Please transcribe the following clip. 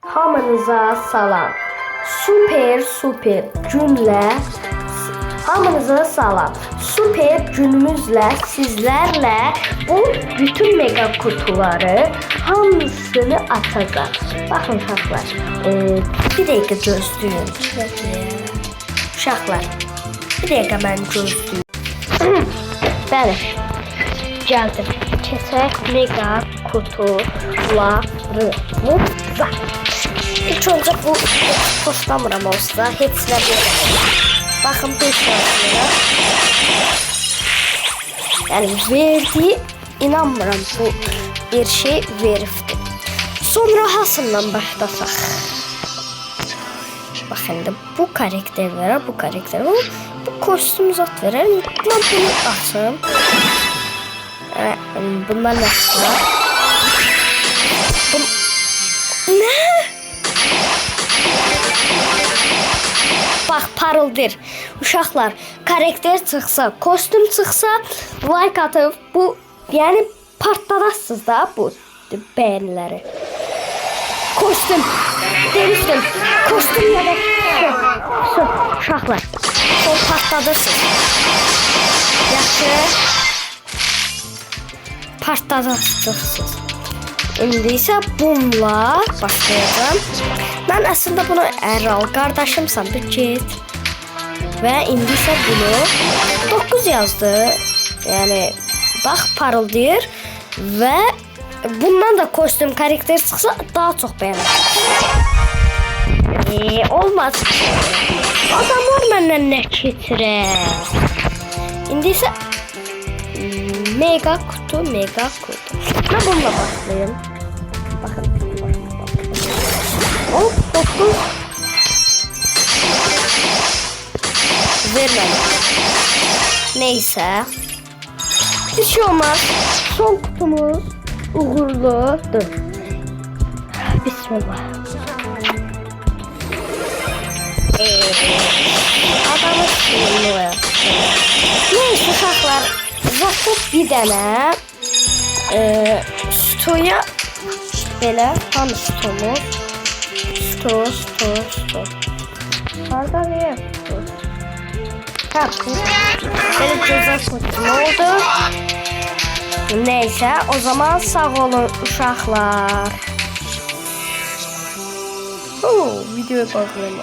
Hamınıza salam. Süper günle. Hamınıza salam. Süper günümüzle sizlerle bu bütün mega kutuları hamısını açacağız. Bakın uşaqlar. Bir dakika gözlüyün. Uşaqlar. Bir dakika ben gözlüyüm. Bəli. Geldim. Keçək mega kutuları. İlk önce bu postamıram olsa heç nə belə. Bakın bu şartlara. Yani verdi, inanmıram bu bir şey verifdi. Sonra hasımdan başlasaq. Bakın bu karakterlere, bu kostüm zat verir. Ben bunu açım. Bunlar nasıl? Ne? Bak parıldır. Uşaqlar, karakter çıxsa, kostüm çıxsa like atıb bu yani partladasınız da bu beğenileri. Kostüm demiştim. Kostüm ya da uşaqlar. Son partladırsınız. Yaxşı. Partladırsınız. İndi isə bununla başlayacağım. Ben aslında bunu Erral kardeşimsən bir get. Ve indi isə bunu 9 yazdı. Yani bak parıldayır ve bundan da kostüm karakter çıxsa daha çok beğenir. Olmaz. Adamlar məndən nə keçirər. İndi isə mega kutu. Ben bununla başlayayım. Bakın. Hop 9. Vermem. Neyse. Bir şey olmaz. Son kutumuz uğurludur. Bismillah. Adamı sinirli. Neyse uşaqlar. Zaten bir dənə stoya belə tam stomuz. Sto. Harada ne? Ha, benim güzel kutum oldu. Neyse, o zaman sağ olun uşaqlar. Videoya bakıyorum.